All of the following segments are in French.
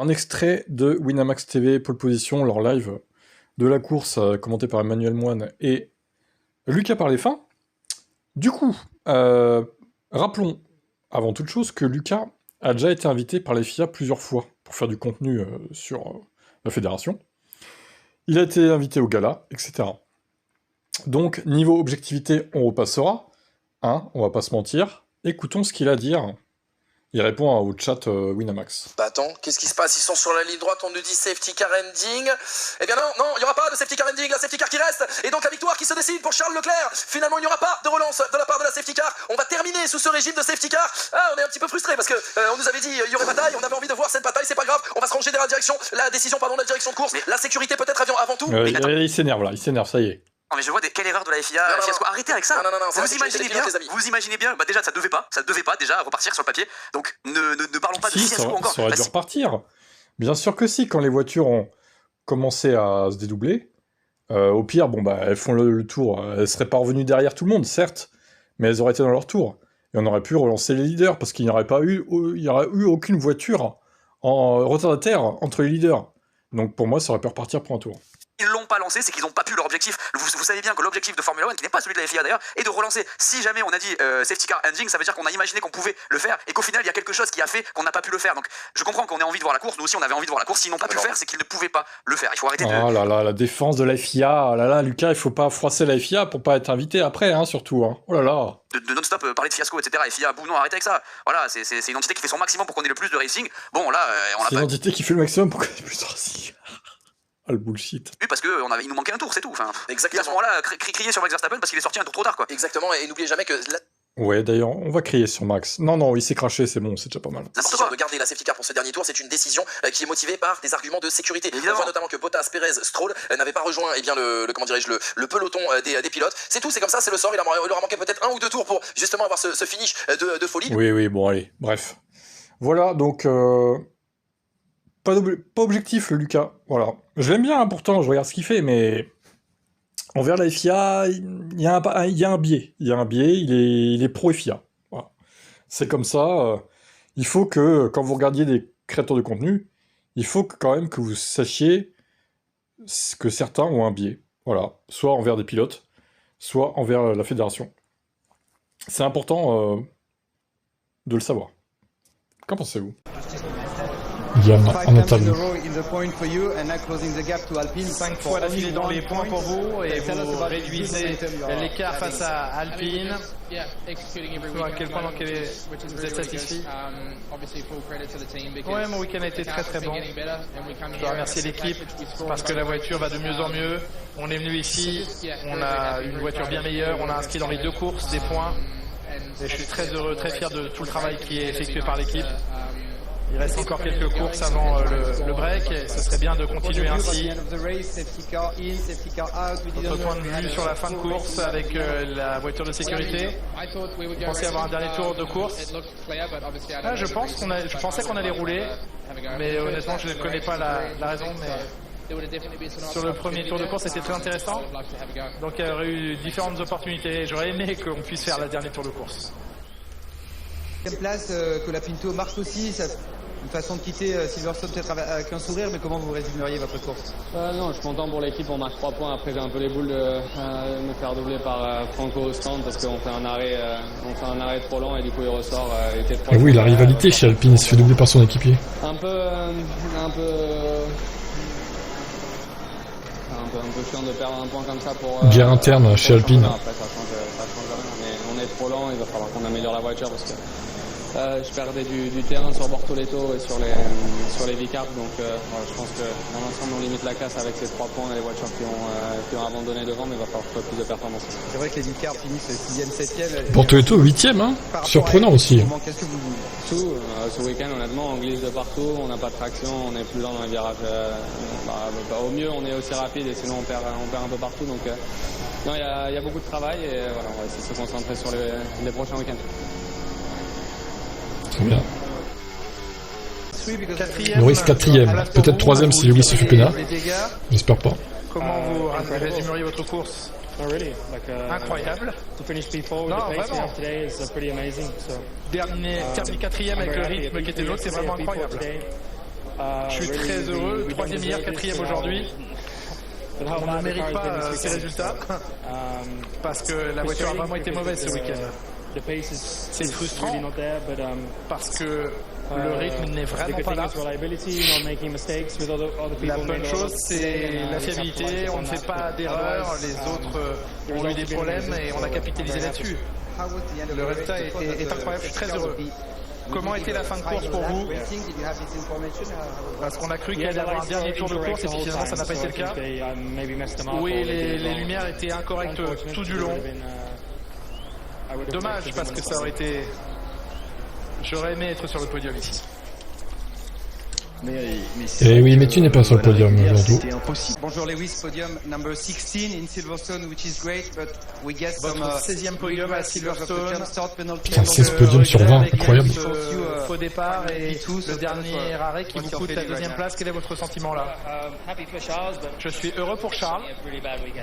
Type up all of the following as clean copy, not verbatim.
Un extrait de Winamax TV, pole position, leur live de la course, commenté par Emmanuel Moine et Lucas Parlefin. Du coup, rappelons avant toute chose que Lucas a déjà été invité par les FIA plusieurs fois pour faire du contenu sur la fédération. Il a été invité au gala, etc. Donc, niveau objectivité, on repassera. Hein, on va pas se mentir. Écoutons ce qu'il a à dire. Il répond au chat Winamax. Bah attends, qu'est-ce qui se passe? Ils sont sur la ligne droite, on nous dit safety car ending. Eh bien non, il n'y aura pas de safety car ending, la safety car qui reste. Et donc la victoire qui se décide pour Charles Leclerc. Finalement, il n'y aura pas de relance de la part de la safety car. On va terminer sous ce régime de safety car. Ah, on est un petit peu frustré parce que on nous avait dit il y aurait bataille, on avait envie de voir cette bataille, c'est pas grave. On va se ranger derrière la décision de la direction de course. Mais la sécurité peut-être avant tout. Il s'énerve là, ça y est. Non mais je vois quelle erreur de la FIA, Fiasco, arrêtez avec ça. Non, vous imaginez bien, bah déjà ça devait pas déjà repartir sur le papier, donc ne parlons pas de Fiasco encore. Ça aurait dû repartir. Bien sûr que si, quand les voitures ont commencé à se dédoubler, au pire, bon bah elles font le tour, elles seraient pas revenues derrière tout le monde, certes, mais elles auraient été dans leur tour. Et on aurait pu relancer les leaders, parce qu'il n'y aurait eu aucune voiture en retardataire entre les leaders. Donc pour moi, ça aurait pu repartir pour un tour. Ils l'ont pas lancé, c'est qu'ils n'ont pas pu leur objectif. Vous savez bien que l'objectif de Formula 1, qui n'est pas celui de la FIA d'ailleurs, est de relancer. Si jamais on a dit safety car ending, ça veut dire qu'on a imaginé qu'on pouvait le faire et qu'au final il y a quelque chose qui a fait qu'on n'a pas pu le faire. Donc je comprends qu'on ait envie de voir la course, nous aussi on avait envie de voir la course. S'ils n'ont pas pu le faire, c'est qu'ils ne pouvaient pas le faire. Il faut arrêter de. Oh là là, la défense de la FIA. Oh là là, Lucas, il faut pas froisser la FIA pour pas être invité après, hein, surtout. Hein. Oh là là. De non-stop parler de Fiasco, etc. Et FIA, non, arrêtez avec ça. Voilà, c'est une entité qui fait son maximum pour qu'on ait le plus de racing. Bon là, on a pas. C'est une entité qui fait le maximum pour qu'on ait plus de racing. Le bullshit. Oui, parce qu'il nous manquait un tour, c'est tout. Enfin, exactement. Et à ce moment-là, crier sur Max Verstappen parce qu'il est sorti un tour trop tard, quoi. Exactement, et n'oubliez jamais que. Ouais, d'ailleurs, on va crier sur Max. Non, il s'est craché, c'est bon, c'est déjà pas mal. La décision de garder la safety car pour ce dernier tour, c'est une décision qui est motivée par des arguments de sécurité. Évidemment. On voit notamment que Bottas, Perez, Stroll n'avaient pas rejoint le peloton des pilotes. C'est tout, c'est comme ça, c'est le sort. Il leur a manqué peut-être 1 ou 2 tours pour justement avoir ce finish de folie. Oui, bon, allez, bref. Voilà, donc. Pas objectif, le Lucas. Voilà. Je l'aime bien, hein, pourtant, je regarde ce qu'il fait, mais. Envers la FIA, il y a un biais. Il y a un biais, il est pro-FIA. Voilà. C'est comme ça. Il faut que, quand vous regardiez des créateurs de contenu, il faut quand même que vous sachiez que certains ont un biais. Voilà. Soit envers des pilotes, soit envers la fédération. C'est important de le savoir. Qu'en pensez-vous ? Yann, en interview. 5 fois d'affilée dans les points pour vous et vous réduisez l'écart face à Alpine. À quel point vous êtes satisfait? Ouais, mon week-end a été très bon. Je dois remercier l'équipe parce que la voiture va de mieux en mieux. On est venu ici, on a une voiture bien meilleure, on a inscrit dans les 2 courses des points. Et je suis très heureux, très fier de tout le travail qui est effectué par l'équipe. Il reste encore quelques courses avant le break et ce serait bien de continuer ainsi. Notre point de vue sur la fin de course avec la voiture de sécurité. Vous pensez avoir un dernier tour de course? Je pensais qu'on allait rouler, mais honnêtement je ne connais pas la raison. Mais sur le premier tour de course c'était très intéressant. Donc il y aurait eu différentes opportunités. J'aurais aimé qu'on puisse faire le dernier tour de course. Place que la Pinto marque aussi, une façon de quitter Silverstone peut-être avec un sourire, mais comment vous résumeriez votre course? Non, je suis content pour l'équipe, on marque 3 points. Après j'ai un peu les boules de me faire doubler par Franco au stand parce qu'on fait un arrêt trop long et du coup il ressort. Et oui, la rivalité chez Alpine, il se fait doubler par son équipier. Un peu chiant de perdre un point comme ça pour... Guerre interne chez Alpine. Après ça change rien, on est trop lent, il va falloir qu'on améliore la voiture parce que je perdais du terrain sur Bortoleto et sur les Vicards, donc voilà, je pense que dans l'ensemble on limite la casse avec ces 3 points et les voitures qui ont abandonné devant, mais il va falloir faire plus de performance. C'est vrai que les Vicards finissent 6e, 7e. Bortoleto 8e, hein. Surprenant aussi. Qu'est-ce que vous... Ce week-end, honnêtement, on glisse de partout, on n'a pas de traction, on est plus lent dans les virages. Au mieux, on est aussi rapide et sinon on perd un peu partout. Donc, non, il y a beaucoup de travail et voilà, on va essayer de se concentrer sur les prochains week-ends. Très bien. Quatrième, Maurice 4e, peut-être 3e si Ulysse se fait pénal. J'espère pas. Comment vous résumeriez votre course? Incroyable. Non, vraiment. Terminer 4e avec le rythme qui était l'autre, c'est vraiment incroyable. Je suis très heureux, 3e hier, 4e aujourd'hui. On ne mérite pas ces résultats parce que la voiture a vraiment été mauvaise ce week-end. C'est frustrant parce que le rythme n'est vraiment pas là. La bonne chose, c'est la fiabilité. On ne fait pas d'erreurs. Les autres ont eu des problèmes et on a capitalisé là-dessus. Le résultat est incroyable. Je suis très heureux. Comment était la fin de course pour vous? Parce qu'on a cru qu'il allait y avoir un dernier tour de course et puis finalement ça n'a pas été le cas. Oui, les lumières étaient incorrectes tout du long. Dommage parce que ça aurait été... J'aurais aimé être sur le podium ici. Et oui, mais tu n'es pas sur le podium aujourd'hui. C'est impossible. Bonjour Lewis, podium number 16 in Silverstone, which is great, but we get some 16e podium à Silverstone. Putain, 16 podiums sur 20, incroyable. Faux départ et le dernier arrêt qui vous coûte la 2e place. Quel est votre sentiment là? Je suis heureux pour Charles,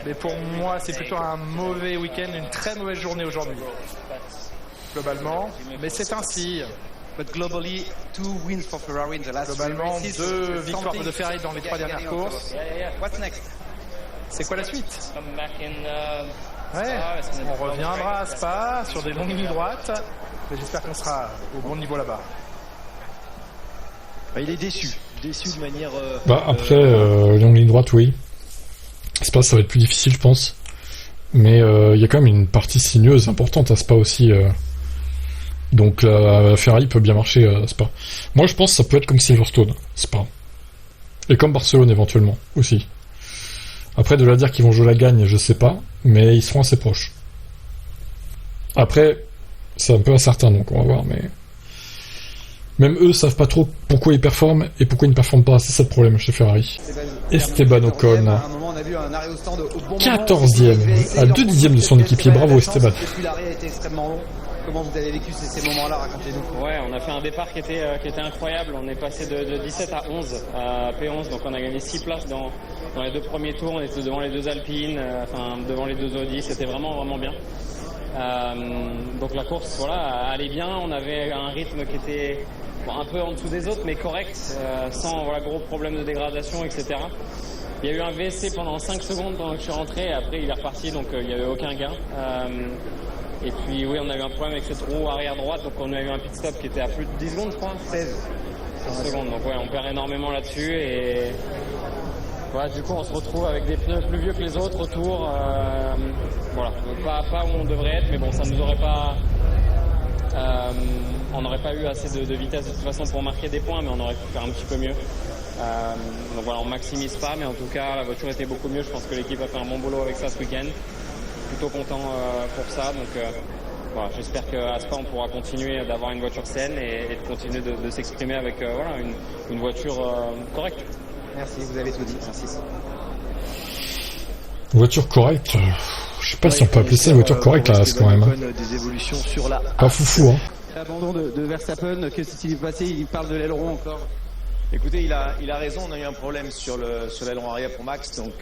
mais pour moi c'est plutôt un mauvais week-end, une très mauvaise journée aujourd'hui. Globalement, mais c'est ainsi. But globally, 2 wins for Ferrari in the last Globalement, 3 races. 2 victoires de Ferrari dans les 3 dernières courses. What's next? C'est quoi la suite? Ouais, on reviendra à Spa sur des longues lignes droites. Mais j'espère qu'on sera au bon niveau là-bas. Il est déçu de manière... Après, longue ligne droite, oui. Spa, ça va être plus difficile, je pense. Mais il y a quand même une partie sinueuse importante à Spa aussi. Donc la Ferrari peut bien marcher à Spa. Moi je pense que ça peut être comme Silverstone, Spa. Et comme Barcelone éventuellement aussi. Après de là dire qu'ils vont jouer la gagne, je sais pas, mais ils seront assez proches. Après, c'est un peu incertain donc on va voir, mais... Même eux savent pas trop pourquoi ils performent et pourquoi ils ne performent pas, c'est ça le problème chez Ferrari. Esteban Ocon. 14e, à 2 dixièmes de son équipier, bravo Esteban. Comment vous avez vécu ces moments-là? Racontez-nous. Ouais, on a fait un départ qui était incroyable. On est passé de 17 à 11 à P11, donc on a gagné 6 places dans les 2 premiers tours. On était devant les 2 Alpines, devant les 2 Audi. C'était vraiment bien. Donc la course, voilà, allait bien. On avait un rythme qui était un peu en dessous des autres, mais correct, sans gros problème de dégradation, etc. Il y a eu un VSC pendant 5 secondes pendant que je suis rentré. Et après, il est reparti, donc il n'y avait aucun gain. Et puis oui, on a eu un problème avec cette roue arrière droite, donc on a eu un pit stop qui était à plus de 10 secondes, je crois. 16 secondes, donc ouais, on perd énormément là-dessus et voilà, du coup on se retrouve avec des pneus plus vieux que les autres autour. Voilà, pas où on devrait être, mais bon, ça nous aurait pas... on n'aurait pas eu assez de vitesse de toute façon pour marquer des points, mais on aurait pu faire un petit peu mieux. Donc voilà, on maximise pas, mais en tout cas la voiture était beaucoup mieux. Je pense que l'équipe a fait un bon boulot avec ça ce week-end. Plutôt content pour ça, donc voilà, j'espère qu'à Spa on pourra continuer d'avoir une voiture saine et de continuer de s'exprimer avec une voiture correcte. Merci, vous avez tout dit, merci. Voiture correcte, je sais pas si on peut appeler ça une voiture correcte là, c'est quand même. Des évolutions sur la... Pas foufou, hein. L'abandon de Verstappen, que s'est-il passé? Il parle de l'aileron encore. Écoutez, il a raison, on a eu un problème sur l'aileron arrière pour Max, donc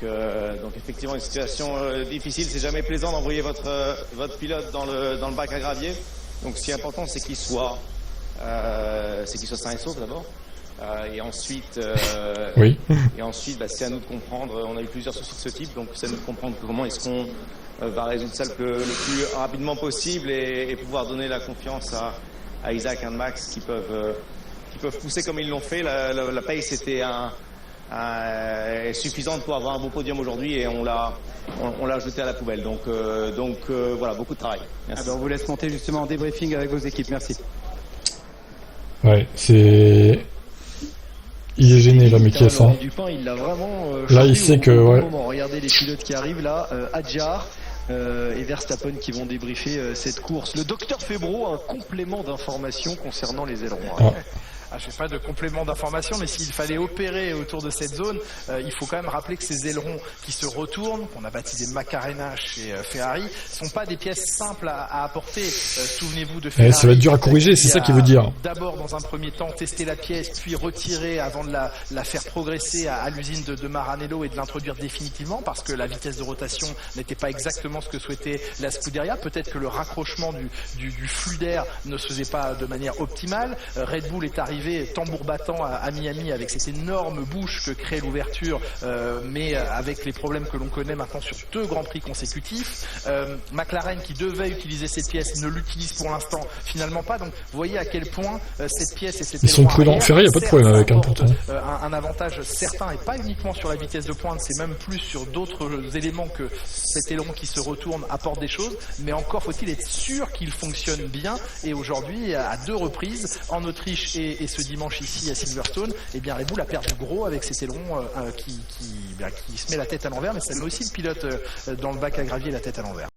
effectivement une situation difficile. C'est jamais plaisant d'envoyer votre pilote dans le bac à gravier. Donc ce qui est important, c'est qu'il soit sain et sauf d'abord. Et ensuite, oui. Et ensuite, c'est à nous de comprendre. On a eu plusieurs soucis de ce type, donc c'est à nous de comprendre comment est-ce qu'on va résoudre ça le plus rapidement possible et pouvoir donner la confiance à Isaac et à Max qui peuvent pousser comme ils l'ont fait. La pace était suffisante pour avoir un beau podium aujourd'hui et on l'a jeté à la poubelle. Donc voilà, beaucoup de travail. Merci. On vous laisse monter justement en débriefing avec vos équipes. Merci. Ouais, il est gêné là, Mickey, ça. Dupin, il l'a vraiment là, il sait que... Ouais. Regardez les pilotes qui arrivent là, Adjar et Verstappen qui vont débriefer cette course. Le docteur Febro a un complément d'information concernant les ailerons. Je fais pas de complément d'information, mais s'il fallait opérer autour de cette zone, il faut quand même rappeler que ces ailerons qui se retournent, qu'on a baptisé Macarena chez Ferrari, sont pas des pièces simples à apporter. Souvenez-vous de Ferrari. Ça va être dur à corriger, c'est ça qu'il veut dire. D'abord, dans un premier temps, tester la pièce, puis retirer avant de la faire progresser à l'usine de Maranello et de l'introduire définitivement, parce que la vitesse de rotation n'était pas exactement ce que souhaitait la Scuderia. Peut-être que le raccrochement du flux d'air ne se faisait pas de manière optimale. Red Bull est arrivé arrivé tambour battant à Miami avec cette énorme bouche que crée l'ouverture, mais avec les problèmes que l'on connaît maintenant sur 2 Grands Prix consécutifs. McLaren qui devait utiliser cette pièce ne l'utilise pour l'instant finalement pas. Donc vous voyez à quel point cette pièce et cette Ils sont prudents. Ferrari, il n'y a pas de problème avec pourtant. Un avantage certain et pas uniquement sur la vitesse de pointe, c'est même plus sur d'autres éléments que cet aileron qui se retourne apporte des choses, mais encore faut-il être sûr qu'il fonctionne bien. Et aujourd'hui, à 2 reprises, en Autriche et ce dimanche ici à Silverstone, eh bien Red Bull a perdu gros avec cet aileron qui se met la tête à l'envers, mais ça met aussi le pilote dans le bac à gravier la tête à l'envers.